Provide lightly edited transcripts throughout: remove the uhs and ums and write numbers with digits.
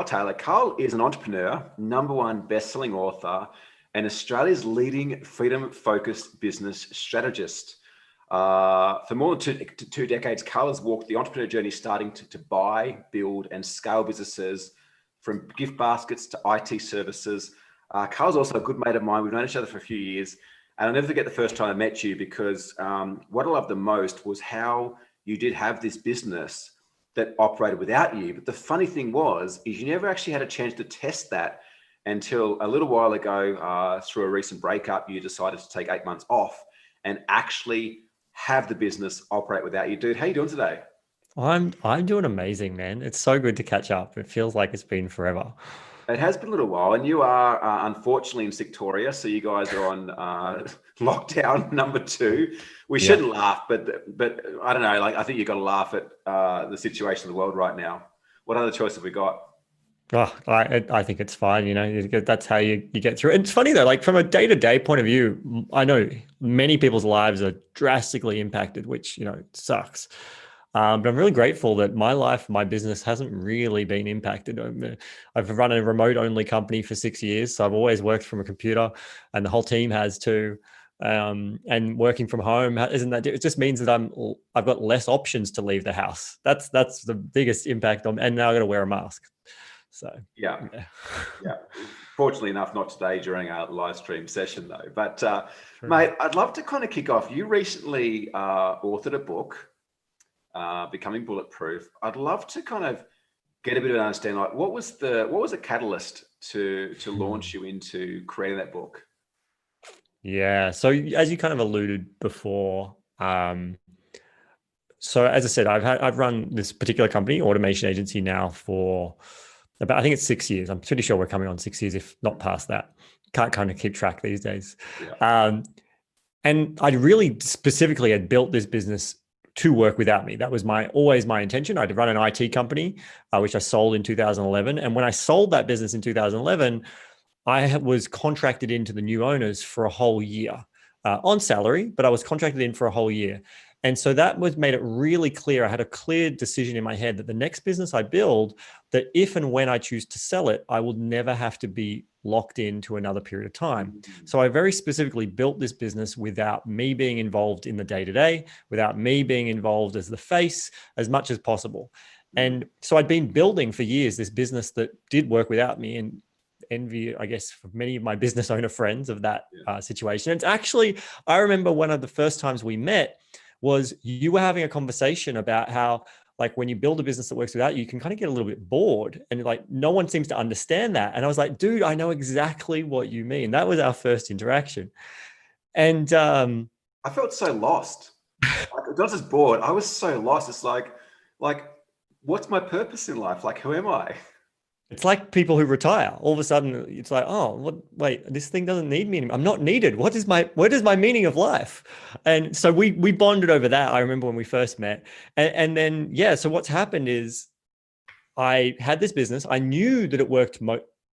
Taylor. Carl is an entrepreneur, #1 best-selling author, and Australia's leading freedom-focused business strategist. For more than two decades, Carl has walked the entrepreneur journey, starting to buy, build, and scale businesses from gift baskets to IT services. Carl's also a good mate of mine. We've known each other for a few years, and I'll never forget the first time I met you, because what I loved the most was how you did have this business that operated without you. But the funny thing is you never actually had a chance to test that until a little while ago, through a recent breakup. You decided to take 8 months off and actually have the business operate without you. Dude, how you doing today? I'm doing amazing, man. It's so good to catch up. It feels like it's been forever. It has been a little while, and you are unfortunately in Victoria, so you guys are on lockdown #2. We Yeah. shouldn't laugh, but I don't know. Like, I think you've got to laugh at the situation of the world right now. What other choice have we got? Oh, I think it's fine. That's how you get through it. It's funny though, like from a day-to-day point of view, I know many people's lives are drastically impacted, which, sucks. But I'm really grateful that my life, my business hasn't really been impacted. I've run a remote-only company for 6 years, so I've always worked from a computer, and the whole team has too. And working from home isn't that? It just means that I've got less options to leave the house. That's the biggest impact on. And now I got to wear a mask. So Yeah, yeah. yeah. Fortunately enough, not today during our live stream session though. But True. mate, I'd love to kind of kick off. You recently authored a book, Becoming Bulletproof. I'd love to kind of get a bit of an understanding. Like, what was the catalyst to launch you into creating that book? Yeah. So as you kind of alluded before, so as I said, I've run this particular company, automation agency, now for about, I think it's 6 years. I'm pretty sure we're coming on 6 years, if not past that. Can't kind of keep track these days. Yeah. And I really specifically had built this business to work without me. That was always my intention. I'd run an IT company, which I sold in 2011. And when I sold that business in 2011, I was contracted into the new owners for a whole year on salary, but I was contracted in for a whole year. And so that made it really clear. I had a clear decision in my head that the next business I build, that if and when I choose to sell it, I will never have to be locked into another period of time. Mm-hmm. So I very specifically built this business without me being involved in the day-to-day, without me being involved as the face as much as possible. And so I'd been building for years this business that did work without me, and envy, I guess, for many of my business owner friends of that situation. It's actually, I remember one of the first times we met was you were having a conversation about how, like, when you build a business that works without you, you can kind of get a little bit bored, and like no one seems to understand that. And I was like, dude, I know exactly what you mean. That was our first interaction. And I felt so lost. Like, not just bored. I was so lost. It's like, what's my purpose in life? Like, who am I? it's like people who retire. All of a sudden, it's like, oh, wait, this thing doesn't need me anymore. I'm not needed. What is my meaning of life? And so we bonded over that. I remember when we first met, and then yeah. So what's happened is I had this business. I knew that it worked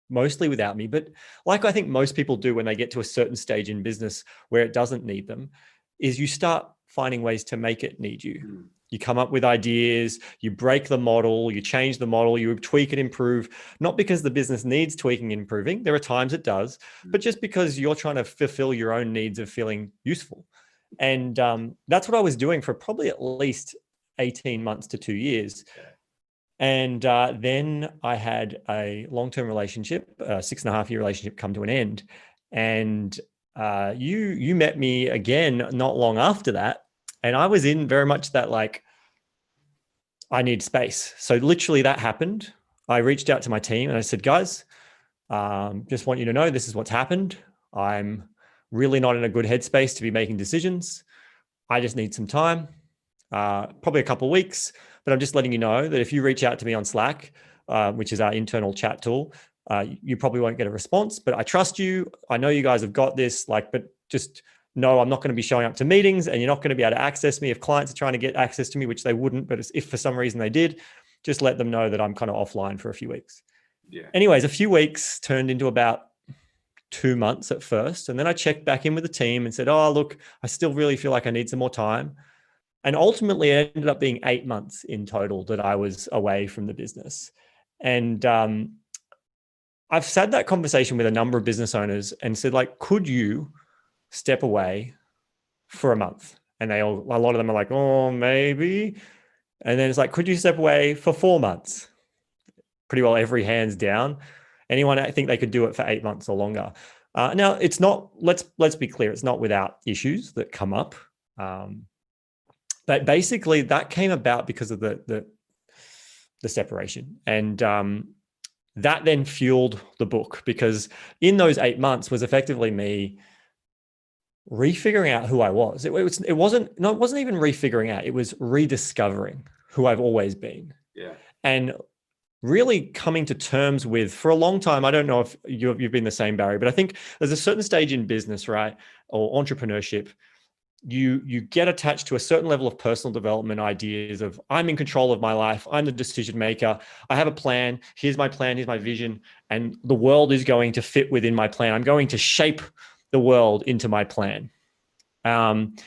mostly without me, but like I think most people do when they get to a certain stage in business where it doesn't need them, is you start finding ways to make it need you. Mm. You come up with ideas, you break the model, you change the model, you tweak and improve, not because the business needs tweaking and improving. There are times it does, but just because you're trying to fulfill your own needs of feeling useful. And that's what I was doing for probably at least 18 months to 2 years. And then I had a long-term relationship, a 6.5-year relationship, come to an end. And you met me again not long after that. And I was in very much that, like, I need space. So literally that happened. I reached out to my team and I said, guys, just want you to know this is what's happened. I'm really not in a good headspace to be making decisions. I just need some time, probably a couple of weeks. But I'm just letting you know that if you reach out to me on Slack, which is our internal chat tool, you probably won't get a response. But I trust you. I know you guys have got this. But just know I'm not going to be showing up to meetings, and you're not going to be able to access me if clients are trying to get access to me, which they wouldn't. But if for some reason they did, just let them know that I'm kind of offline for a few weeks. Yeah. Anyways, a few weeks turned into about 2 months at first. And then I checked back in with the team and said, oh, look, I still really feel like I need some more time. And ultimately, it ended up being 8 months in total that I was away from the business. And I've had that conversation with a number of business owners and said, like, could you step away for a month? And a lot of them are like, oh, maybe. And then it's like, could you step away for 4 months? Pretty well every hand's down. Anyone, I think they could do it for 8 months or longer. Now, it's not, let's be clear, it's not without issues that come up. But basically that came about because of the separation. And that then fueled the book, because in those 8 months was effectively me refiguring out who I was. It wasn't even refiguring out. It was rediscovering who I've always been. Yeah. And really coming to terms with, for a long time, I don't know if you've been the same, Barry, but I think there's a certain stage in business, right, or entrepreneurship, you get attached to a certain level of personal development ideas of, I'm in control of my life, I'm the decision maker, I have a plan, here's my vision, and the world is going to fit within my plan. I'm going to shape the world into my plan. And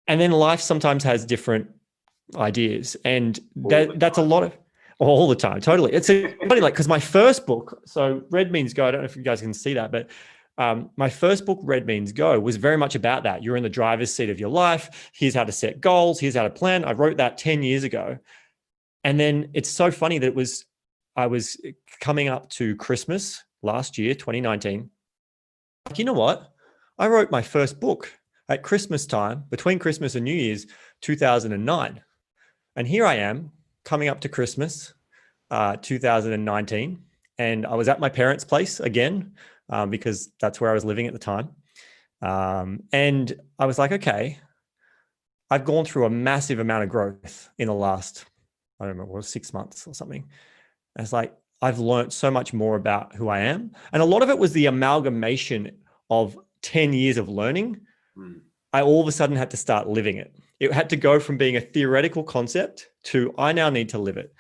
then life sometimes has different ideas, and that's a lot of, all the time, totally. It's funny, like, because my first book, so Red Means Go, I don't know if you guys can see that, but my first book, Red Means Go, was very much about that. You're in the driver's seat of your life. Here's how to set goals. Here's how to plan. I wrote that 10 years ago. And then it's so funny that I was coming up to Christmas last year, 2019. Like, you know what? I wrote my first book at Christmas time, between Christmas and New Year's, 2009. And here I am coming up to Christmas, 2019. And I was at my parents' place again, because that's where I was living at the time. And I was like, okay, I've gone through a massive amount of growth in the last, I don't remember, 6 months or something. And it's like, I've learned so much more about who I am. And a lot of it was the amalgamation of 10 years of learning. I all of a sudden had to start living it. It had to go from being a theoretical concept to, I now need to live it.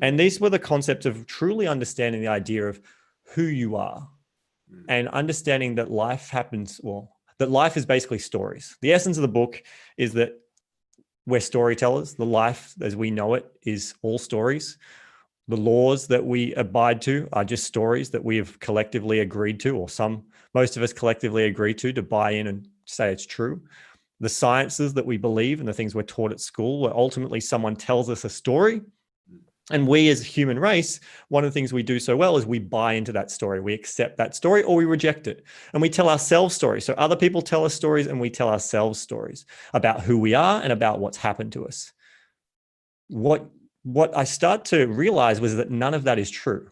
And these were the concepts of truly understanding the idea of who you are and understanding that life happens, well, that life is basically stories. The essence of the book is that we're storytellers. The life as we know it is all stories. The laws that we abide to are just stories that we have collectively agreed to, or most of us collectively agree to buy in and say it's true. The sciences that we believe and the things we're taught at school, where ultimately someone tells us a story. And we as a human race, one of the things we do so well is we buy into that story. We accept that story or we reject it. And we tell ourselves stories. So other people tell us stories and we tell ourselves stories about who we are and about what's happened to us. What I start to realize was that none of that is true.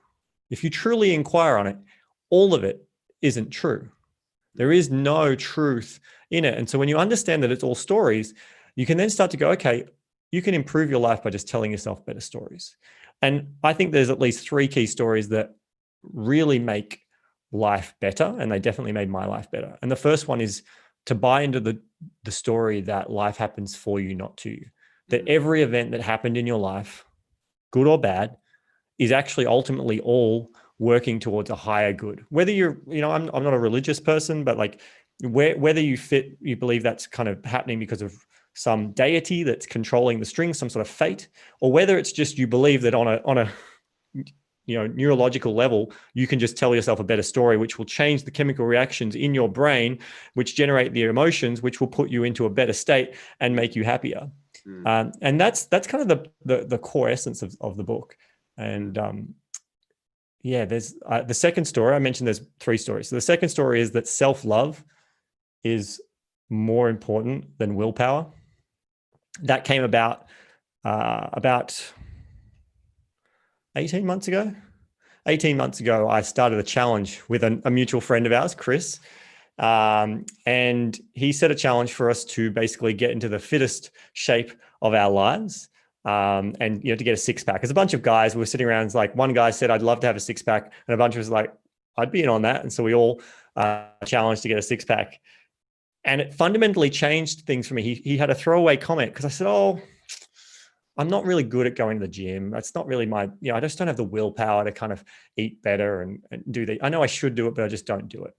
If you truly inquire on it, all of it isn't true. There is no truth in it. And so when you understand that it's all stories, you can then start to go, okay, you can improve your life by just telling yourself better stories. And I think there's at least 3 key stories that really make life better. And they definitely made my life better. And the first one is to buy into the story that life happens for you, not to you. That every event that happened in your life, good or bad, is actually ultimately all working towards a higher good. Whether you're, I'm not a religious person, but like whether you believe that's kind of happening because of some deity that's controlling the strings, some sort of fate, or whether it's just you believe that on a neurological level, you can just tell yourself a better story, which will change the chemical reactions in your brain, which generate the emotions, which will put you into a better state and make you happier. And that's kind of the core essence of the book. And there's the second story. I mentioned there's 3 stories. So the second story is that self-love is more important than willpower. That came about 18 months ago. 18 months ago, I started a challenge with a mutual friend of ours, Chris. And he set a challenge for us to basically get into the fittest shape of our lives. And to get a 6-pack. There's a bunch of guys, we were sitting around, it's like one guy said, I'd love to have a 6-pack. And a bunch of us like, I'd be in on that. And so we all challenged to get a 6-pack. And it fundamentally changed things for me. He had a throwaway comment because I said, I'm not really good at going to the gym. That's not really my, I just don't have the willpower to kind of eat better and do that. I know I should do it, but I just don't do it.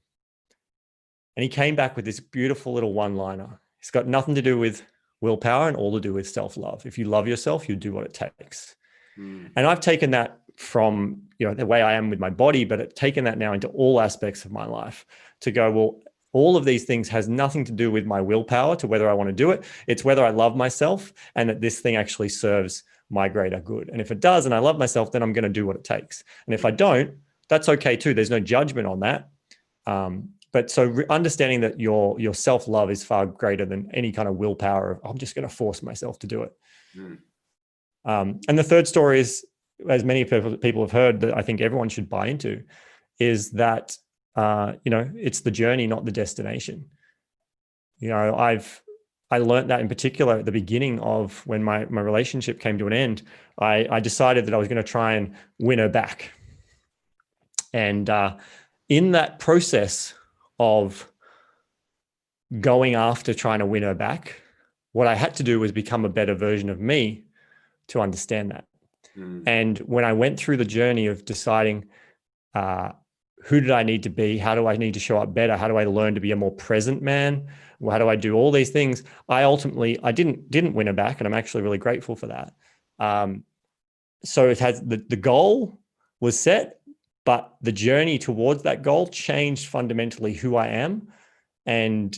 And he came back with this beautiful little one-liner. It's got nothing to do with willpower and all to do with self-love. If you love yourself, you do what it takes. And I've taken that from, the way I am with my body, but taken that now into all aspects of my life to go, well, all of these things has nothing to do with my willpower to whether I want to do it. It's whether I love myself and that this thing actually serves my greater good. And if it does, and I love myself, then I'm going to do what it takes. And if I don't, that's okay too. There's no judgment on that. But so understanding that your self-love is far greater than any kind of willpower of, I'm just going to force myself to do it. And the third story is, as many people have heard, that I think everyone should buy into, is that, it's the journey, not the destination. I learned that in particular at the beginning of when my relationship came to an end. I decided that I was going to try and win her back. And in that process of going after trying to win her back, what I had to do was become a better version of me to understand that. And when I went through the journey of deciding who did I need to be, how do I need to show up better, how do I learn to be a more present man, how do I do all these things, I didn't win her back, and I'm actually really grateful for that. So it has the goal was set, but the journey towards that goal changed fundamentally who I am. And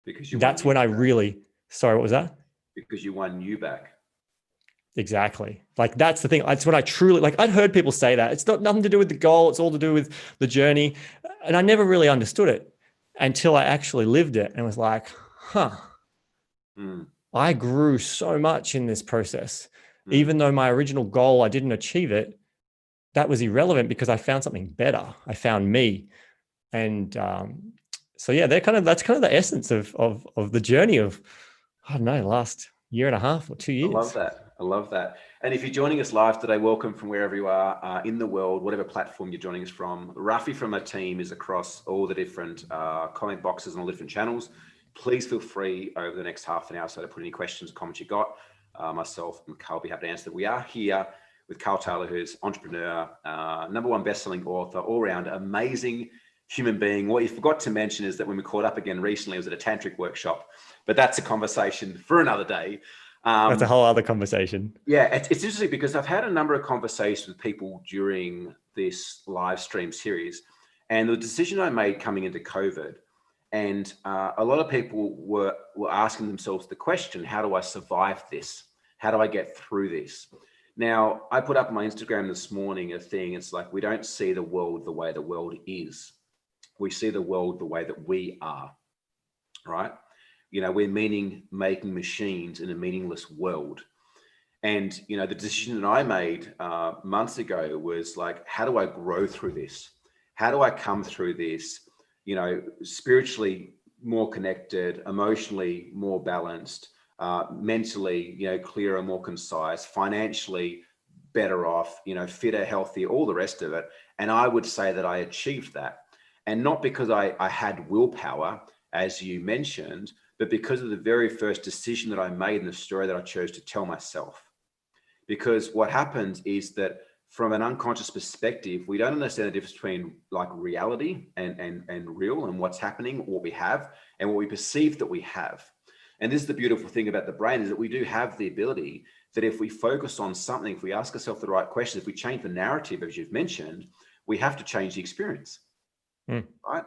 because that's when I really, sorry, what was that? Because you won you back. Exactly. Like, that's the thing. That's when I truly, like, I'd heard people say that it's nothing to do with the goal. It's all to do with the journey. And I never really understood it until I actually lived it and was like, I grew so much in this process. Even though my original goal, I didn't achieve it, that was irrelevant because I found something better. I found me. And so, yeah, that's kind of the essence of the journey of, I don't know, last year and a half or 2 years. I love that. And if you're joining us live today, welcome from wherever you are in the world, whatever platform you're joining us from. Rafi from our team is across all the different comment boxes and all different channels. Please feel free over the next half an hour so to put any questions, comments you got. Myself and Carl will be happy to answer. We are here with Carl Taylor, who's entrepreneur, #1 best-selling author, all-round amazing human being. What you forgot to mention is that when we caught up again recently, it was at a tantric workshop, but that's a conversation for another day. That's a whole other conversation. Yeah, it's interesting because I've had a number of conversations with people during this live stream series, and the decision I made coming into COVID, and a lot of people were asking themselves the question, how do I survive this? How do I get through this? Now, I put up on my Instagram this morning a thing. It's like, we don't see the world the way the world is. We see the world the way that we are, right? We're meaning-making machines in a meaningless world. And, the decision that I made months ago was like, how do I grow through this? How do I come through this, spiritually more connected, emotionally more balanced, mentally, clearer, more concise, financially better off, fitter, healthier, all the rest of it. And I would say that I achieved that. And not because I had willpower, as you mentioned, but because of the very first decision that I made in the story that I chose to tell myself. Because what happens is that from an unconscious perspective, we don't understand the difference between like reality and real and what's happening, what we have, and what we perceive that we have. And this is the beautiful thing about the brain, is that we do have the ability that if we focus on something, if we ask ourselves the right questions, if we change the narrative, as you've mentioned, we have to change the experience, right?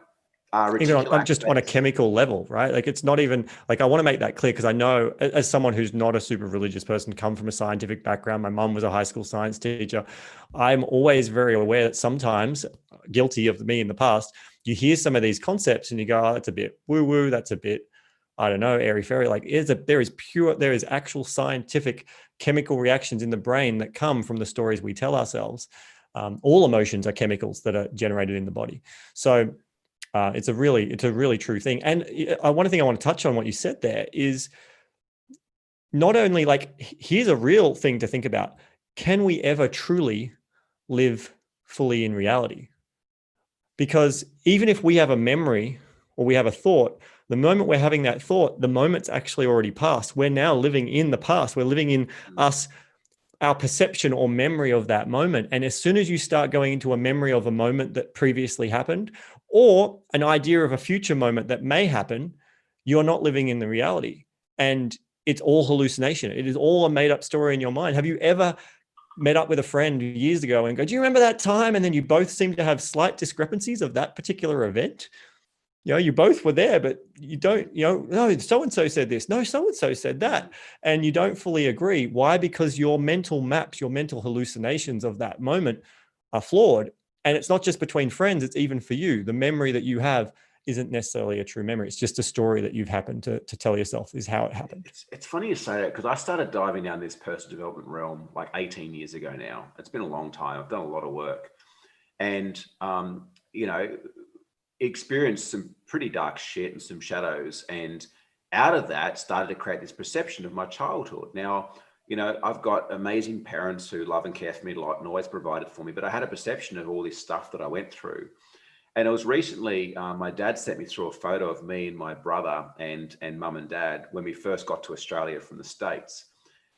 Even just on a chemical level, right? Like, it's not even like, I want to make that clear because I know, as someone who's not a super religious person, come from a scientific background, my mom was a high school science teacher. I'm always very aware that sometimes, guilty of me in the past, you hear some of these concepts and you go, oh, that's a bit woo-woo, that's a bit, I don't know, airy-fairy. Like, there is actual scientific chemical reactions in the brain that come from the stories we tell ourselves. All emotions are chemicals that are generated in the body. So it's a really true thing. And one thing I want to touch on what you said there is not only like, here's a real thing to think about. Can we ever truly live fully in reality? Because even if we have a memory or we have a thought, the moment we're having that thought, the moment's actually already passed. We're now living in the past. We're living in our perception or memory of that moment. And as soon as you start going into a memory of a moment that previously happened, or an idea of a future moment that may happen, you're not living in the reality. And it's all hallucination. It is all a made up story in your mind. Have you ever met up with a friend years ago and go, do you remember that time? And then you both seem to have slight discrepancies of that particular event. You both were there, but you don't, no, so-and-so said this. No, so-and-so said that. And you don't fully agree. Why? Because your mental maps, your mental hallucinations of that moment are flawed. And it's not just between friends, it's even for you. The memory that you have isn't necessarily a true memory. It's just a story that you've happened to tell yourself is how it happened. It's funny you say that, because I started diving down this personal development realm like 18 years ago now. It's been a long time. I've done a lot of work, and, experienced some pretty dark shit and some shadows. And out of that started to create this perception of my childhood. Now, I've got amazing parents who love and care for me a lot and always provided for me, but I had a perception of all this stuff that I went through. And it was recently, my dad sent me through a photo of me and my brother and mum and dad when we first got to Australia from the States.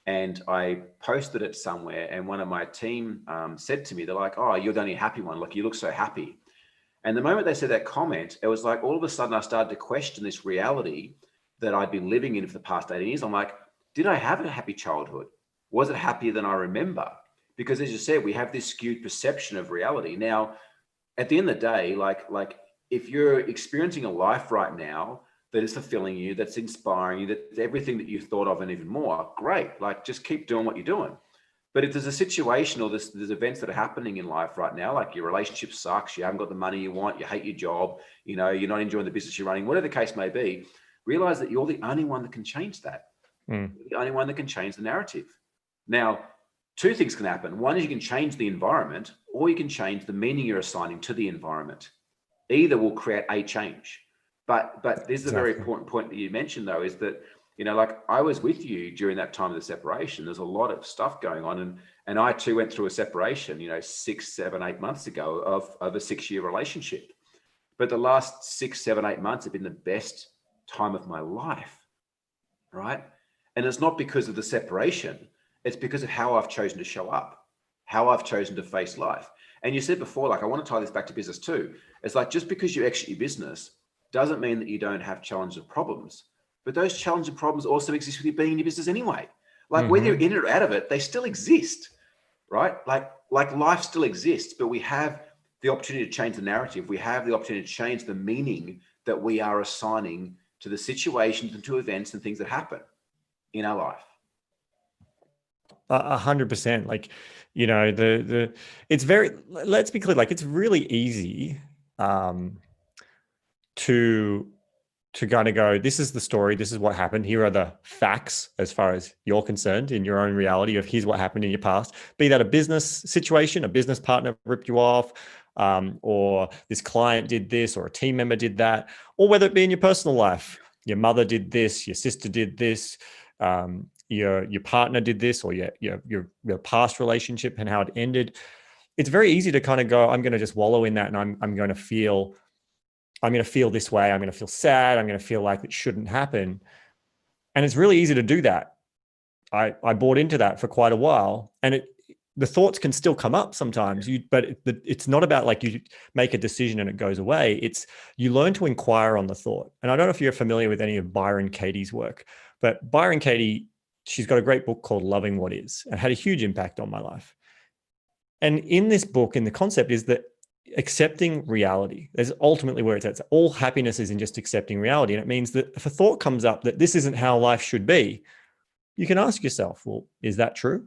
And I posted it somewhere, and one of my team said to me, they're like, "Oh, you're the only happy one. Like, you look so happy." And the moment they said that comment, it was like all of a sudden I started to question this reality that I'd been living in for the past 18 years. I'm like, did I have a happy childhood? Was it happier than I remember? Because as you said, we have this skewed perception of reality. Now, at the end of the day, like if you're experiencing a life right now that is fulfilling you, that's inspiring you, that's everything that you thought of and even more, great. Like, just keep doing what you're doing. But if there's a situation or there's events that are happening in life right now, like your relationship sucks, you haven't got the money you want, you hate your job, you're not enjoying the business you're running, whatever the case may be, realize that you're the only one that can change that. You're the only one that can change the narrative. Now, two things can happen. One is you can change the environment, or you can change the meaning you're assigning to the environment. Either will create a change. But this is a very important point that you mentioned, though, is that, like I was with you during that time of the separation. There's a lot of stuff going on. And I too went through a separation, 6, 7, 8 months ago of a 6-year relationship. But the last 6, 7, 8 months have been the best time of my life, right? And it's not because of the separation. It's because of how I've chosen to show up, how I've chosen to face life. And you said before, like, I want to tie this back to business too. It's like, just because you exit your business doesn't mean that you don't have challenges or problems. But those challenges and problems also exist with you being in your business anyway. Like, whether you're in it or out of it, they still exist, right? Like life still exists, but we have the opportunity to change the narrative. We have the opportunity to change the meaning that we are assigning to the situations and to events and things that happen in our life. 100%. Like, it's very, let's be clear, like, it's really easy to kind of go, this is the story, this is what happened, here are the facts as far as you're concerned in your own reality of here's what happened in your past, be that a business situation, a business partner ripped you off, or this client did this, or a team member did that, or whether it be in your personal life, your mother did this, your sister did this, your partner did this, or your past relationship and how it ended. It's very easy to kind of go, I'm going to just wallow in that, and I'm going to feel this way. I'm going to feel sad. I'm going to feel like it shouldn't happen. And it's really easy to do that. I bought into that for quite a while, and the thoughts can still come up sometimes. But it's not about like you make a decision and it goes away. It's you learn to inquire on the thought. And I don't know if you're familiar with any of Byron Katie's work, but Byron Katie, she's got a great book called Loving What Is, and had a huge impact on my life. And in this book, the concept is that accepting reality is ultimately where it's at. All happiness is in just accepting reality. And it means that if a thought comes up that this isn't how life should be, you can ask yourself, well, is that true?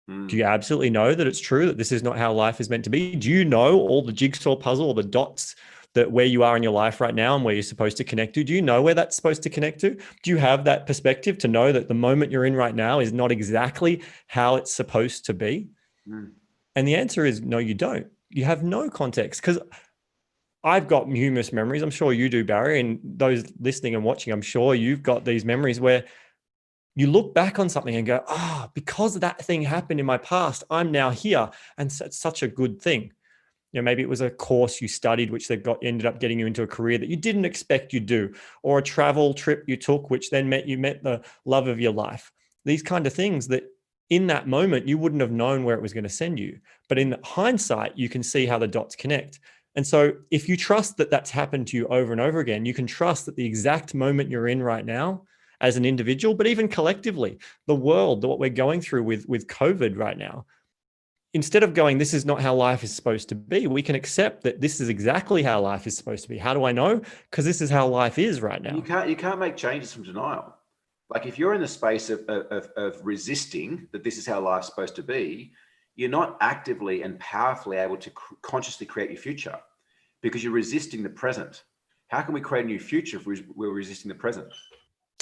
Do you absolutely know that it's true, that this is not how life is meant to be? Do you know all the jigsaw puzzle, all the dots that where you are in your life right now and where you're supposed to connect to? Do you know where that's supposed to connect to? Do you have that perspective to know that the moment you're in right now is not exactly how it's supposed to be? And the answer is no, you don't. You have no context, because I've got numerous memories. I'm sure you do, Barry, and those listening and watching, I'm sure you've got these memories where you look back on something and go, because that thing happened in my past, I'm now here. And so it's such a good thing. Maybe it was a course you studied, which ended up getting you into a career that you didn't expect you'd do, or a travel trip you took, which then meant you met the love of your life. These kind of things that in that moment, you wouldn't have known where it was going to send you. But in hindsight, you can see how the dots connect. And so if you trust that that's happened to you over and over again, you can trust that the exact moment you're in right now, as an individual, but even collectively, the world, what we're going through with COVID right now. Instead of going, this is not how life is supposed to be, we can accept that this is exactly how life is supposed to be. How do I know? Because this is how life is right now. And you can't make changes from denial. Like if you're in the space of resisting that this is how life's supposed to be, you're not actively and powerfully able to consciously create your future because you're resisting the present. How can we create a new future if we're resisting the present?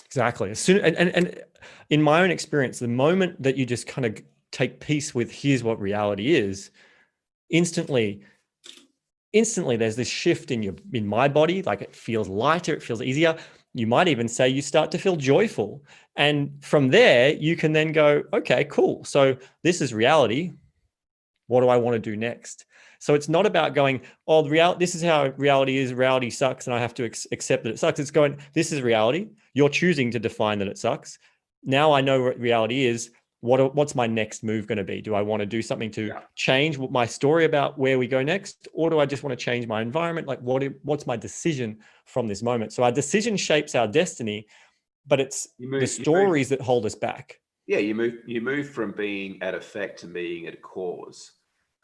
Exactly. As soon and in my own experience, the moment that you just kind of take peace with here's what reality is, instantly there's this shift in my body. Like it feels lighter, it feels easier. You might even say you start to feel joyful. And from there, you can then go, okay, cool. So this is reality. What do I want to do next? So it's not about going, oh, this is how reality is. Reality sucks, and I have to accept that it sucks. It's going, this is reality. You're choosing to define that it sucks. Now I know what reality is. What's my next move going to be? Do I want to do something to change my story about where we go next? Or do I just want to change my environment? Like what's my decision from this moment? So our decision shapes our destiny, but it's the stories that hold us back. Yeah, you move from being at effect to being at cause.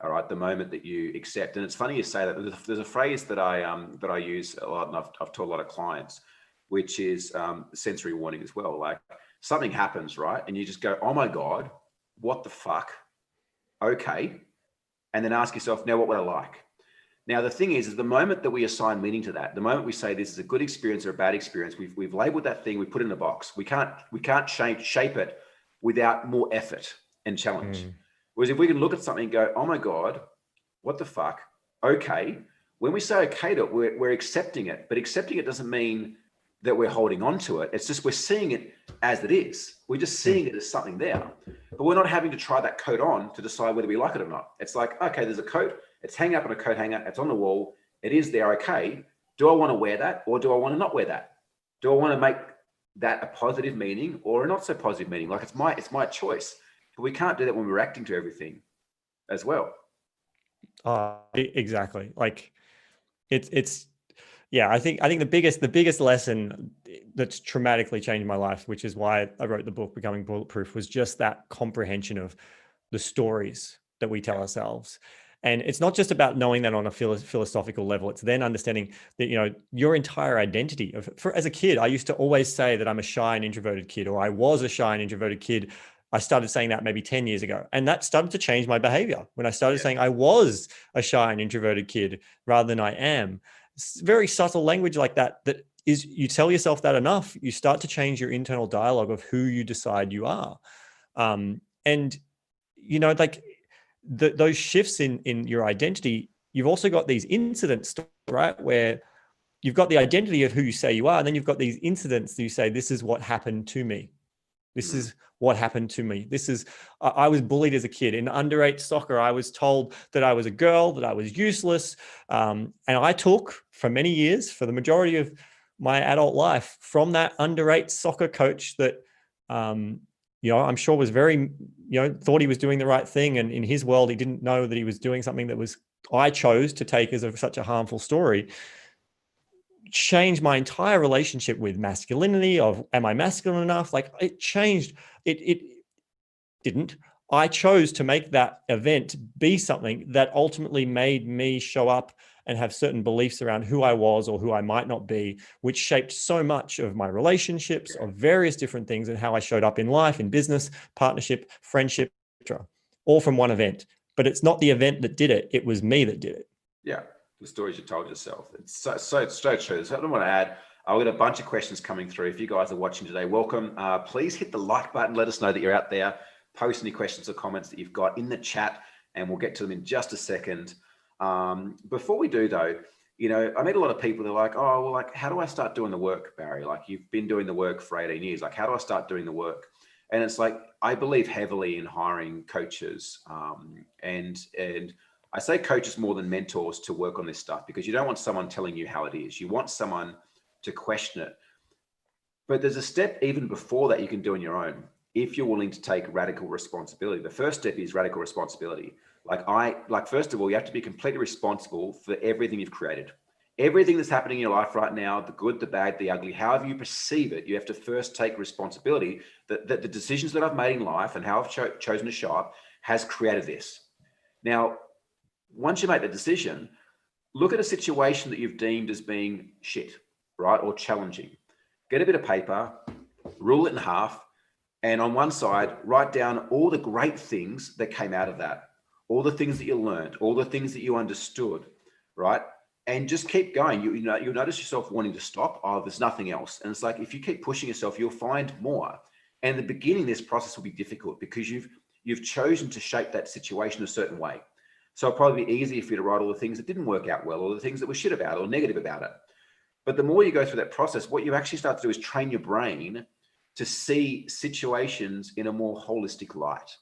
All right, the moment that you accept. And it's funny you say that. There's a phrase that I use a lot, and I've taught a lot of clients, which is sensory warning as well. Like something happens, right? And you just go, oh my God, what the fuck? Okay. And then ask yourself, now what would I like? Now, the thing is the moment that we assign meaning to that, the moment we say this is a good experience or a bad experience, we've labeled that thing, we put it in a box. We can't shape it without more effort and challenge. Whereas if we can look at something and go, oh my God, what the fuck? Okay. When we say okay to it, we're accepting it, but accepting it doesn't mean that we're holding on to it. It's just we're seeing it as it is. We're just seeing it as something there. But we're not having to try that coat on to decide whether we like it or not. It's like, okay, there's a coat. It's hanging up on a coat hanger. It's on the wall. It is there. Okay. Do I want to wear that or do I want to not wear that? Do I want to make that a positive meaning or a not so positive meaning? Like it's my choice. But we can't do that when we're reacting to everything as well. Exactly. Like it's yeah, I think the biggest lesson that's traumatically changed my life, which is why I wrote the book Becoming Bulletproof, was just that comprehension of the stories that we tell ourselves. And it's not just about knowing that on a philosophical level. It's then understanding that, your entire identity. As a kid, I used to always say that I'm a shy and introverted kid, or I was a shy and introverted kid. I started saying that maybe 10 years ago. And that started to change my behavior when I started saying I was a shy and introverted kid rather than I am. It's very subtle language like that is, you tell yourself that enough, you start to change your internal dialogue of who you decide you are. And, like those shifts in your identity, you've also got these incidents, right? Where you've got the identity of who you say you are. And then you've got these incidents that you say, this is what happened to me. This is what happened to me. I was bullied as a kid. In under-8 soccer, I was told that I was a girl, that I was useless. And I took, for many years, for the majority of my adult life, from that under-8 soccer coach that, I'm sure was very, thought he was doing the right thing. And in his world, he didn't know that he was doing something that I chose to take as such a harmful story. Changed my entire relationship with masculinity, of am I masculine enough? Like it changed. It didn't. I chose to make that event be something that ultimately made me show up and have certain beliefs around who I was or who I might not be, which shaped so much of my relationships, of various different things, and how I showed up in life, in business, partnership, friendship, etc. All from one event. But it's not the event that did it. It was me that did it. Yeah. The stories you told yourself. It's so true. So I don't want to add, I've got a bunch of questions coming through. If you guys are watching today, welcome. Please hit the like button. Let us know that you're out there. Post any questions or comments that you've got in the chat, and we'll get to them in just a second. Before we do though, I meet a lot of people that are like, oh, well, like, how do I start doing the work, Barry? Like you've been doing the work for 18 years. Like, how do I start doing the work? And it's like, I believe heavily in hiring coaches, and I say coaches more than mentors to work on this stuff, because you don't want someone telling you how it is. You want someone to question it. But there's a step even before that you can do on your own, if you're willing to take radical responsibility. The first step is radical responsibility. First of all, you have to be completely responsible for everything you've created. everything that's happening in your life right now, the good, the bad, the ugly, however you perceive it, you have to first take responsibility that the decisions that I've made in life and how I've chosen to show up has created this. Now, once you make the decision, look at a situation that you've deemed as being shit, right? Or challenging. Get a bit of paper, rule it in half, and on one side, write down all the great things that came out of that, all the things that you learned, all the things that you understood, right? And just keep going. You'll notice yourself wanting to stop. Oh, there's nothing else. And it's like, if you keep pushing yourself, you'll find more. And in the beginning, this process will be difficult because you've chosen to shape that situation a certain way. So it'll probably be easier for you to write all the things that didn't work out well, or the things that were shit about or negative about it. But the more you go through that process, what you actually start to do is train your brain to see situations in a more holistic light.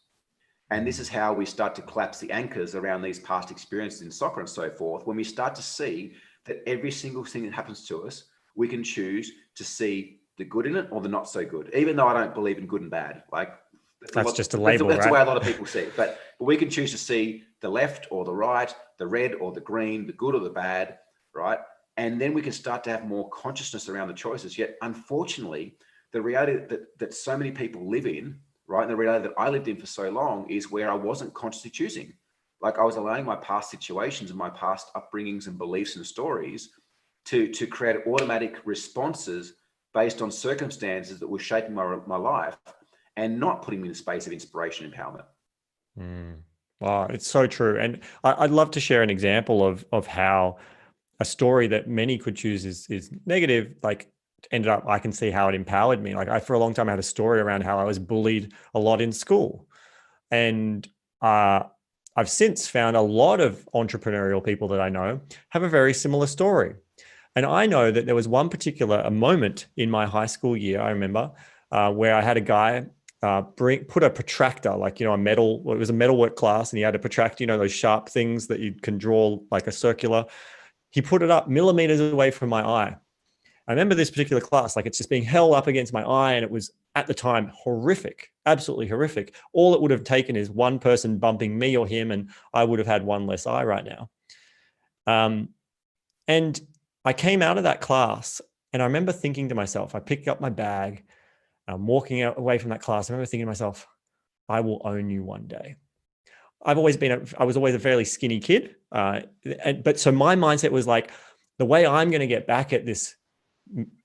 And this is how we start to collapse the anchors around these past experiences in soccer and so forth. When we start to see that every single thing that happens to us, we can choose to see the good in it or the not so good, even though I don't believe in good and bad. Like that's just a label, that's right? the way a lot of people see it. But we can choose to see the left or the right, the red or the green, the good or the bad, right? And then we can start to have more consciousness around the choices. Yet, unfortunately, the reality that so many people live in, right, and the reality that I lived in for so long is where I wasn't consciously choosing. Like I was allowing my past situations and my past upbringings and beliefs and stories to create automatic responses based on circumstances that were shaping my life and not putting me in a space of inspiration and empowerment. Wow, it's so true. And I'd love to share an example of how a story that many could choose is negative, like ended up, I can see how it empowered me. Like for a long time, I had a story around how I was bullied a lot in school. And I've since found a lot of entrepreneurial people that I know have a very similar story. And I know that there was one particular moment in my high school year, I remember, where I had a guy put a protractor, like, it was a metalwork class, and he had a protractor, those sharp things that you can draw like a circular. He put it up millimeters away from my eye. I remember this particular class, like it's just being held up against my eye, and it was at the time horrific, absolutely horrific. All it would have taken is one person bumping me or him, and I would have had one less eye right now. And I came out of that class, and I remember thinking to myself, I picked up my bag, I'm walking away from that class. I remember thinking to myself, I will own you one day. I was always a fairly skinny kid. But so my mindset was like, the way I'm going to get back at this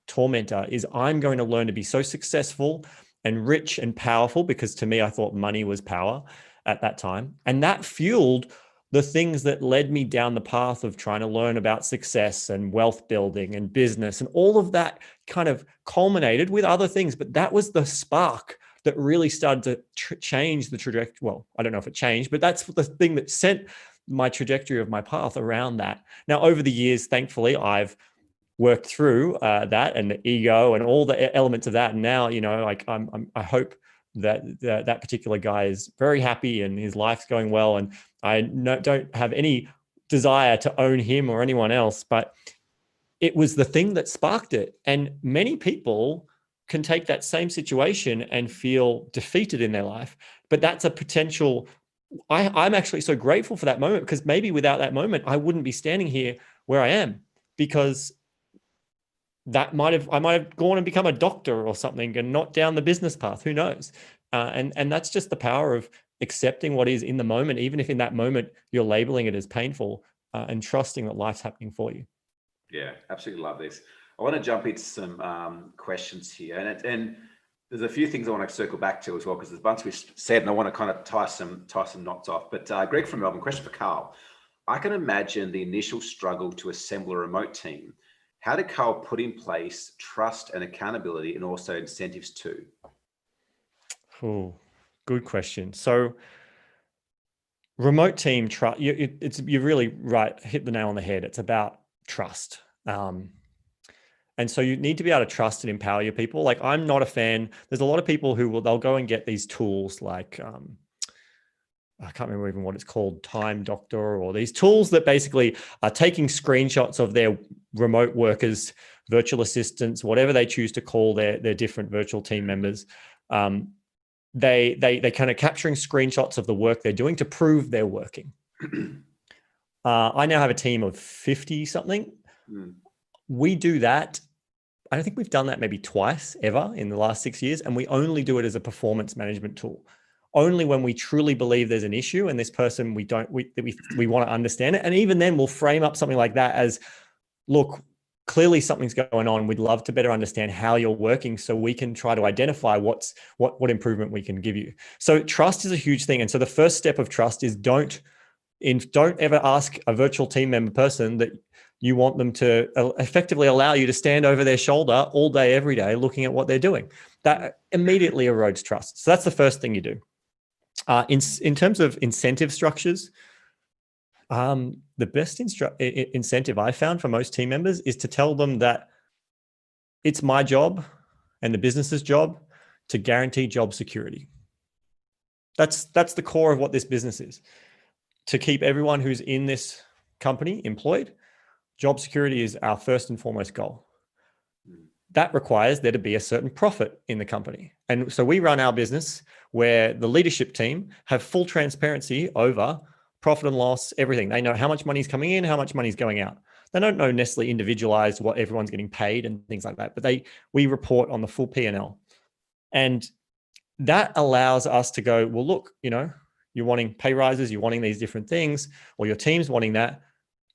tormentor is I'm going to learn to be so successful and rich and powerful, because to me, I thought money was power at that time. And that fueled the things that led me down the path of trying to learn about success and wealth building and business, and all of that kind of culminated with other things. But that was the spark that really started to change the trajectory. Well, I don't know if it changed, but that's the thing that sent my trajectory of my path around that. Now, over the years, thankfully, I've worked through that and the ego and all the elements of that. And now, like I hope that particular guy is very happy and his life's going well. And I don't have any desire to own him or anyone else, but it was the thing that sparked it. And many people can take that same situation and feel defeated in their life, but that's a potential. I'm actually so grateful for that moment, because maybe without that moment, I wouldn't be standing here where I am, because I might have gone and become a doctor or something and not down the business path. Who knows? And that's just the power of accepting what is in the moment, even if in that moment you're labeling it as painful, and trusting that life's happening for you. Yeah, absolutely love this. I want to jump into some questions here, and there's a few things I want to circle back to as well, because there's a bunch we said, and I want to kind of tie some knots off. But Greg from Melbourne, question for Carl. I can imagine the initial struggle to assemble a remote team. How did Carl put in place trust and accountability, and also incentives too? Oh, good question. So remote team trust, you're really right, hit the nail on the head. It's about trust. And so you need to be able to trust and empower your people. Like, I'm not a fan. There's a lot of people they'll go and get these tools like, I can't remember even what it's called, Time Doctor, or these tools that basically are taking screenshots of their remote workers, virtual assistants, whatever they choose to call their different virtual team members. They kind of capturing screenshots of the work they're doing to prove they're working. I now have a team of 50 something. Mm. We do that. I don't think we've done that maybe twice ever in the last 6 years. And we only do it as a performance management tool. Only when we truly believe there's an issue and this person, we want to understand it. And even then we'll frame up something like that as, look, clearly something's going on. We'd love to better understand how you're working so we can try to identify what improvement we can give you. So trust is a huge thing. And so the first step of trust is don't ever ask a virtual team member person that you want them to effectively allow you to stand over their shoulder all day, every day, looking at what they're doing. That immediately erodes trust. So that's the first thing you do. In terms of incentive structures, the best incentive I found for most team members is to tell them that it's my job and the business's job to guarantee job security. That's the core of what this business is. To keep everyone who's in this company employed, job security is our first and foremost goal. That requires there to be a certain profit in the company. And so we run our business where the leadership team have full transparency over profit and loss, everything. They know how much money is coming in, how much money is going out. They don't know necessarily individualized what everyone's getting paid and things like that, but we report on the full P&L. And that allows us to go, well, look, you're wanting pay rises, you're wanting these different things, or your team's wanting that.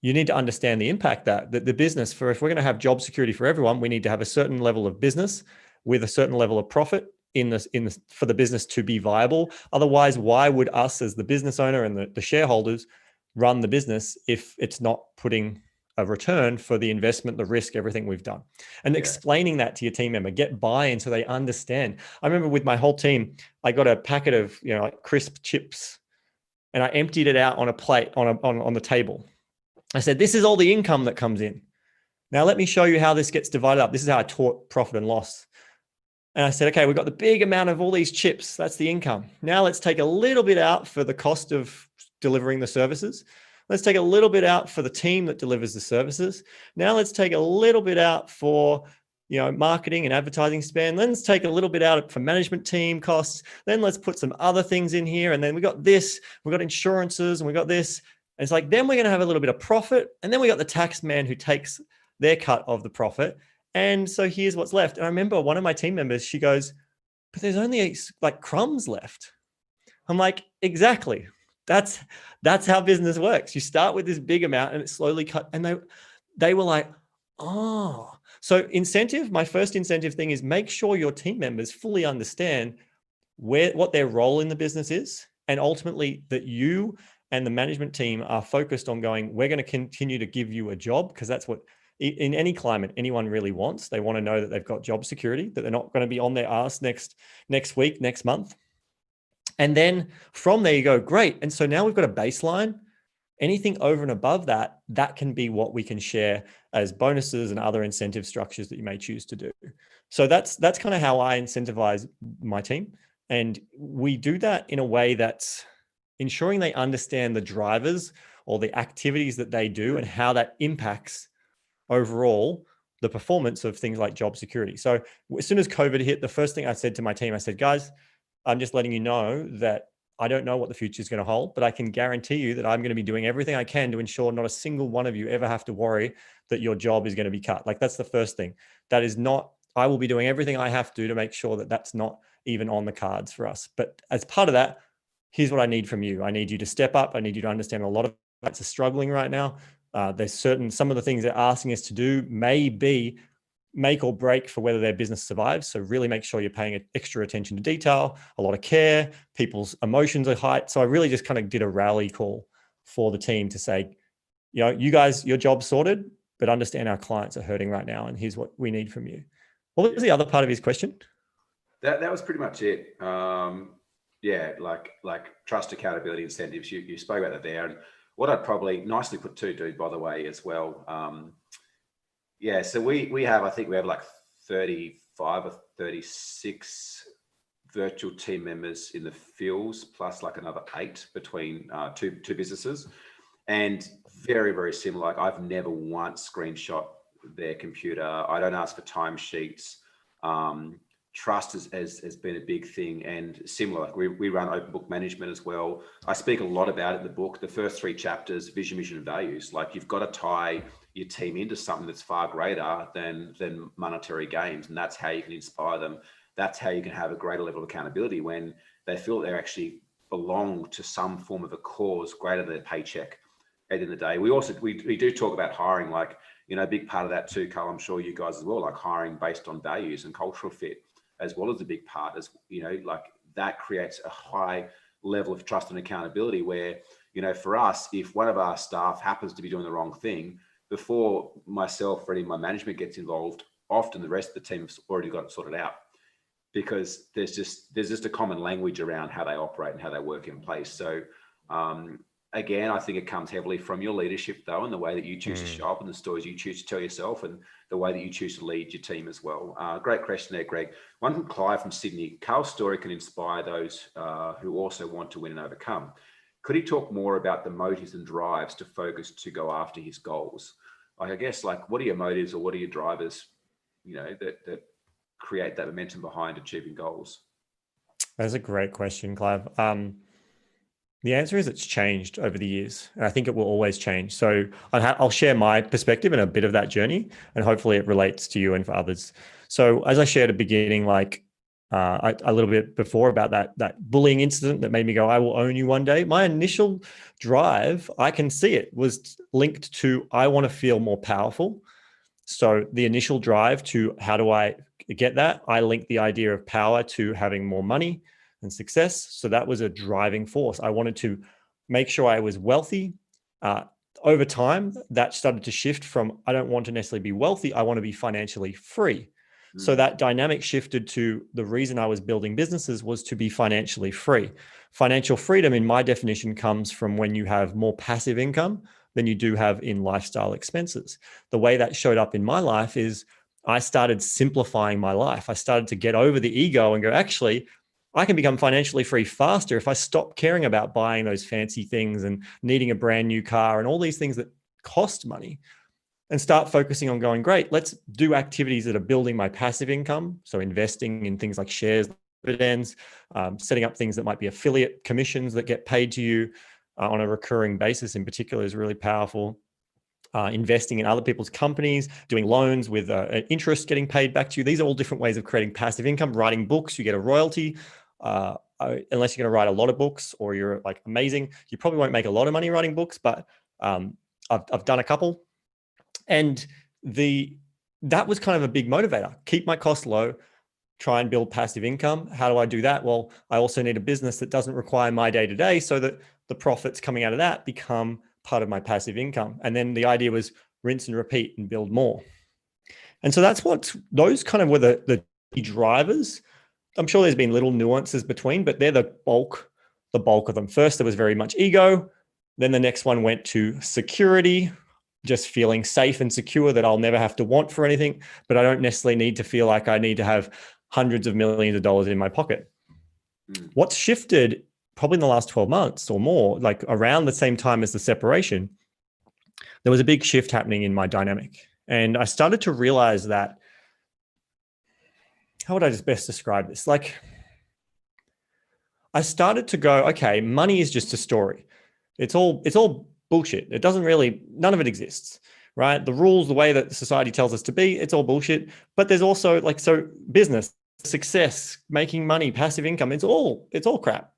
You need to understand the impact that the business, if we're going to have job security for everyone, we need to have a certain level of business with a certain level of profit for the business to be viable. Otherwise, why would us as the business owner and the shareholders run the business if it's not putting a return for the investment, the risk, everything we've done? And explaining that to your team member, get buy-in so they understand. I remember with my whole team, I got a packet of like crisp chips and I emptied it out on a plate on the table. I said, this is all the income that comes in. Now let me show you how this gets divided up. This is how I taught profit and loss. And I said, okay, we've got the big amount of all these chips. That's the income. Now let's take a little bit out for the cost of delivering the services. Let's take a little bit out for the team that delivers the services. Now let's take a little bit out for marketing and advertising spend. Then let's take a little bit out for management team costs. Then let's put some other things in here. And then we got this, we got insurances, and we got this. And it's like, then we're going to have a little bit of profit. And then we got the tax man who takes their cut of the profit. And so here's what's left. And I remember one of my team members, she goes, but there's only like crumbs left. I'm like, exactly. That's how business works. You start with this big amount and it slowly cut. And they were like, oh. So my first incentive thing is make sure your team members fully understand what their role in the business is. And ultimately that you and the management team are focused on going, we're going to continue to give you a job, because that's what in any climate anyone really wants. They want to know that they've got job security, that they're not going to be on their ass next week, next month. And then from there you go, great. And so now we've got a baseline. Anything over and above that can be what we can share as bonuses and other incentive structures that you may choose to do. So that's kind of how I incentivize my team. And we do that in a way that's ensuring they understand the drivers or the activities that they do and how that impacts overall the performance of things like job security. So as soon as COVID hit, the first thing I said to my team, I said, guys, I'm just letting you know that I don't know what the future is going to hold, but I can guarantee you that I'm going to be doing everything I can to ensure not a single one of you ever have to worry that your job is going to be cut. Like, that's the first thing. I will be doing everything I have to make sure that that's not even on the cards for us. But as part of that, here's what I need from you. I need you to step up. I need you to understand a lot of sites are struggling right now. Some of the things they're asking us to do may be make or break for whether their business survives. So really make sure you're paying extra attention to detail, a lot of care, people's emotions are high. So I really just kind of did a rally call for the team to say, you guys, your job's sorted, but understand our clients are hurting right now. And here's what we need from you. What was the other part of his question? That was pretty much it. Like trust, accountability, incentives. You spoke about that there. And what I'd probably nicely put too, dude, by the way, as well. So we have like 35 or 36 virtual team members in the fields, plus like another 8 between two businesses, and very, very similar. Like, I've never once screenshot their computer. I don't ask for timesheets. trust has been a big thing, and similar. Like we run open book management as well. I speak a lot about it in the book. The first 3 chapters: vision, mission, and values. Like, you've got to tie your team into something that's far greater than monetary gains, and that's how you can inspire them. That's how you can have a greater level of accountability when they feel they actually belong to some form of a cause greater than their paycheck. At the end of the day, we do talk about hiring, like, a big part of that too, Carl. I'm sure you guys as well, like hiring based on values and cultural fit, as well as a big part, as like that creates a high level of trust and accountability where, for us, if one of our staff happens to be doing the wrong thing, before myself or any of my management gets involved, often the rest of the team have already got it sorted out, because there's just a common language around how they operate and how they work in place. So again, I think it comes heavily from your leadership, though, and the way that you choose to show up and the stories you choose to tell yourself and the way that you choose to lead your team as well. Great question there, Greg. One from Clive from Sydney. Carl's story can inspire those who also want to win and overcome. Could he talk more about the motives and drives to focus to go after his goals? Like, I guess, like, what are your motives or what are your drivers, that create that momentum behind achieving goals? That's a great question, Clive. The answer is it's changed over the years, and I think it will always change. So I'll share my perspective and a bit of that journey, and hopefully it relates to you and for others. So as I shared at the beginning, like a little bit before about that bullying incident that made me go, I will own you one day. My initial drive, I can see it, was linked to, I want to feel more powerful. So the initial drive to how do I get that? I linked the idea of power to having more money and success. So that was a driving force. I wanted to make sure I was wealthy. Over time, that started to shift from, I don't want to necessarily be wealthy, I want to be financially free. So that dynamic shifted to, the reason I was building businesses was to be financially free. Financial freedom, in my definition, comes from when you have more passive income than you do have in lifestyle expenses. The way that showed up in my life is I started simplifying my life. I started to get over the ego and go, actually, I can become financially free faster if I stop caring about buying those fancy things and needing a brand new car and all these things that cost money, and start focusing on going, great, let's do activities that are building my passive income. So investing in things like shares, dividends, setting up things that might be affiliate commissions that get paid to you on a recurring basis in particular is really powerful. Investing in other people's companies, doing loans with interest getting paid back to you. These are all different ways of creating passive income. Writing books, you get a royalty. Unless you're going to write a lot of books or you're like amazing, you probably won't make a lot of money writing books, but I've done a couple. And that was kind of a big motivator. Keep my costs low, try and build passive income. How do I do that? Well, I also need a business that doesn't require my day-to-day, so that the profits coming out of that become part of my passive income. And then the idea was rinse and repeat and build more. And so those kind of were the drivers. I'm sure there's been little nuances between, but they're the bulk of them. First, there was very much ego. Then the next one went to security, just feeling safe and secure that I'll never have to want for anything, but I don't necessarily need to feel like I need to have hundreds of millions of dollars in my pocket. What's shifted probably in the last 12 months or more, like around the same time as the separation, there was a big shift happening in my dynamic. And I started to realize that, how would I just best describe this? Like, I started to go, okay, money is just a story. It's all bullshit. It doesn't really, none of it exists, right? The rules, the way that society tells us to be, it's all bullshit. But there's also so business, success, making money, passive income, it's all crap.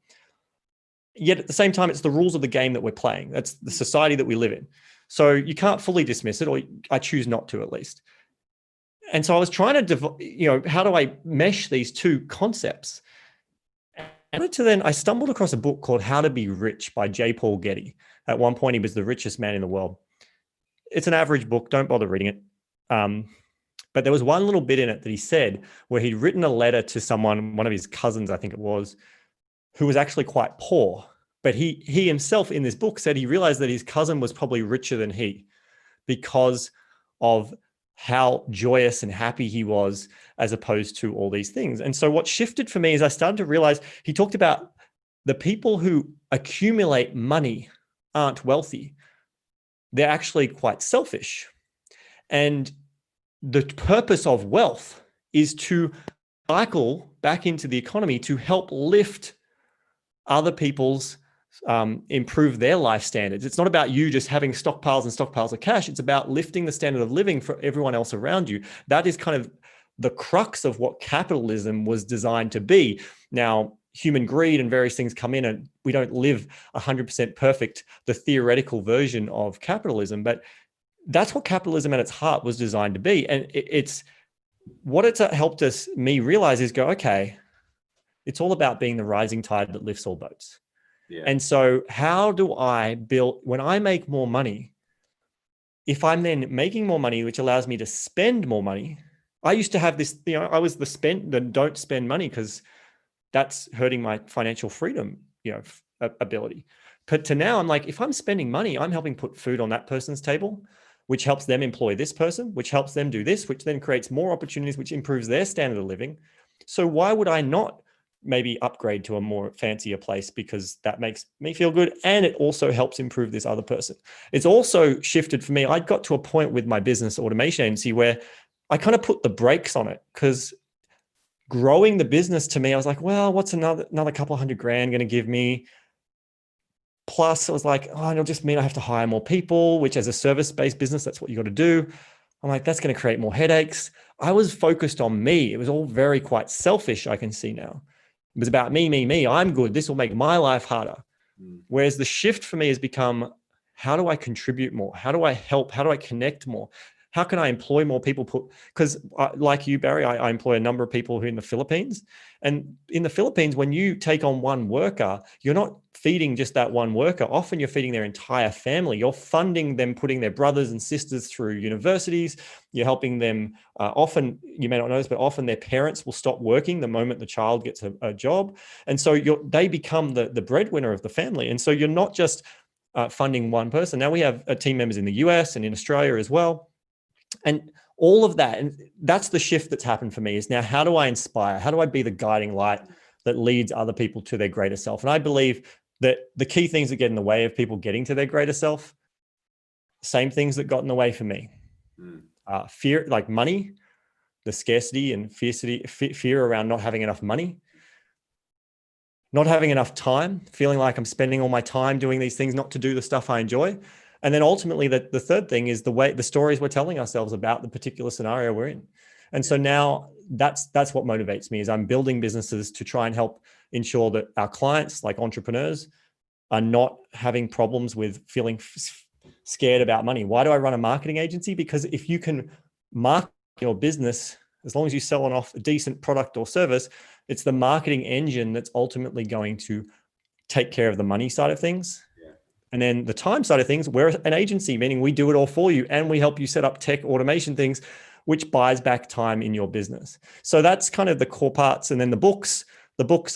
Yet at the same time, it's the rules of the game that we're playing. That's the society that we live in. So you can't fully dismiss it, or I choose not to, at least. And so I was trying to, how do I mesh these two concepts? I stumbled across a book called How to Be Rich by J. Paul Getty. At one point, he was the richest man in the world. It's an average book. Don't bother reading it. But there was one little bit in it that he said where he'd written a letter to someone, one of his cousins, I think it was, who was actually quite poor. But he himself in this book said he realized that his cousin was probably richer than he because of how joyous and happy he was as opposed to all these things. And so what shifted for me is I started to realize he talked about the people who accumulate money aren't wealthy. They're actually quite selfish. And the purpose of wealth is to cycle back into the economy to help lift other people's improve their life standards. It's not about you just having stockpiles and stockpiles of cash. It's about lifting the standard of living for everyone else around you. That is kind of the crux of what capitalism was designed to be. Now, human greed and various things come in, and we don't live 100% perfect, the theoretical version of capitalism, but that's what capitalism at its heart was designed to be. And it's what it's helped me realize is go, okay, it's all about being the rising tide that lifts all boats. Yeah. And so how do I build, when I make more money, if I'm then making more money, which allows me to spend more money, I used to have this, I was the don't spend money because that's hurting my financial freedom, ability. But to now I'm like, if I'm spending money, I'm helping put food on that person's table, which helps them employ this person, which helps them do this, which then creates more opportunities, which improves their standard of living. So why would I not maybe upgrade to a more fancier place, because that makes me feel good and it also helps improve this other person. It's also shifted for me. I got to a point with my business automation agency where I kind of put the brakes on it, because growing the business to me, I was like, well, what's another couple $100,000 going to give me? Plus, I was like, oh, it'll just mean I have to hire more people, which as a service-based business, that's what you got to do. I'm like, that's going to create more headaches. I was focused on me. It was all very quite selfish, I can see now. It was about me. I'm good. This will make my life harder. Whereas the shift for me has become, how do I contribute more? How do I help? How do I connect more? How can I employ more people? Because like you, Barry, I employ a number of people who are in the Philippines. And in the Philippines, when you take on one worker, you're not feeding just that one worker. Often you're feeding their entire family. You're funding them, putting their brothers and sisters through universities. You're helping them. Often, you may not know this, but often their parents will stop working the moment the child gets a job. And so they become the breadwinner of the family. And so you're not just funding one person. Now we have team members in the US and in Australia as well. And all of that, and that's the shift that's happened for me, is now how do I inspire? How do I be the guiding light that leads other people to their greater self? And I believe that the key things that get in the way of people getting to their greater self, same things that got in the way for me. Fear, like money, the scarcity and fear around not having enough money, not having enough time, feeling like I'm spending all my time doing these things, not to do the stuff I enjoy. And then ultimately the third thing is the stories we're telling ourselves about the particular scenario we're in. And so now that's what motivates me, is I'm building businesses to try and help ensure that our clients, like entrepreneurs, are not having problems with feeling scared about money. Why do I run a marketing agency? Because if you can market your business, as long as you sell off a decent product or service, it's the marketing engine that's ultimately going to take care of the money side of things. And then the time side of things, we're an agency, meaning we do it all for you and we help you set up tech automation things, which buys back time in your business. So that's kind of the core parts. And then the books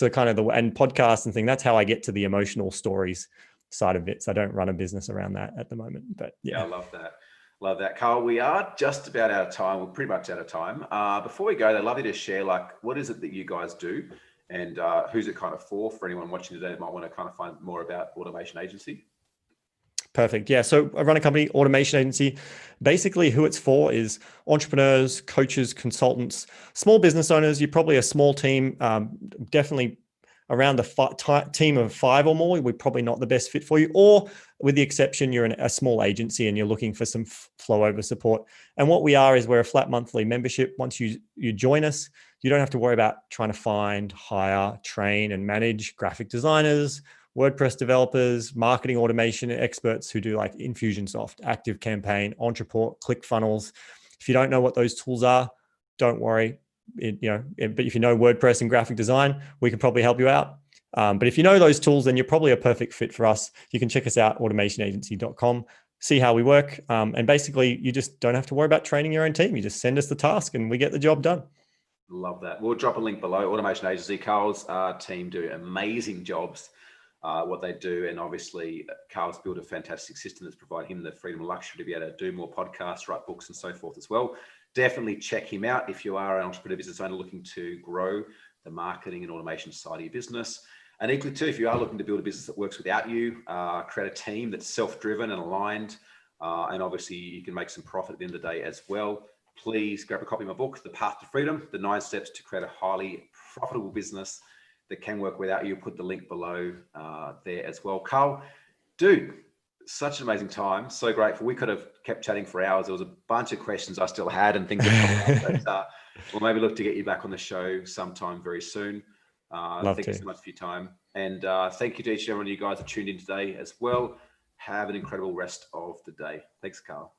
are kind of and podcasts and things. That's how I get to the emotional stories side of it. So I don't run a business around that at the moment, but yeah. I love that. Love that, Carl. We are just about out of time. We're pretty much out of time. Before we go, I'd love you to share, what is it that you guys do, and who's it kind of for anyone watching today that might want to kind of find more about Automation Agency? Perfect. Yeah. So I run a company, Automation Agency. Basically, who it's for is entrepreneurs, coaches, consultants, small business owners. You're probably a small team, definitely around the team of 5 or more. We're probably not the best fit for you, or with the exception, you're a small agency and you're looking for some flow over support. And what we are is we're a flat monthly membership. Once you join us, you don't have to worry about trying to find, hire, train, and manage graphic designers, WordPress developers, marketing automation experts who do like Infusionsoft, ActiveCampaign, Ontraport, ClickFunnels. If you don't know what those tools are, don't worry. But if you know WordPress and graphic design, we can probably help you out. But if you know those tools, then you're probably a perfect fit for us. You can check us out, automationagency.com, see how we work. And basically, you just don't have to worry about training your own team. You just send us the task and we get the job done. Love that. We'll drop a link below. Automation Agency, Carl's team do amazing jobs. What they do, and obviously Carl's built a fantastic system that's provided him the freedom and luxury to be able to do more podcasts, write books and so forth as well. Definitely check him out if you are an entrepreneur business owner looking to grow the marketing and automation side of your business. And equally too, if you are looking to build a business that works without you, create a team that's self-driven and aligned, and obviously you can make some profit at the end of the day as well. please grab a copy of my book, The Path to Freedom, The 9 Steps to Create a Highly Profitable Business That Can Work Without You. Put the link below there as well. Carl, dude, such an amazing time. So grateful. We could have kept chatting for hours. There was a bunch of questions I still had and things that popped up. We'll maybe look to get you back on the show sometime very soon. Thank you so much for your time. And thank you to each and every one of you guys that tuned in today as well. Have an incredible rest of the day. Thanks, Carl.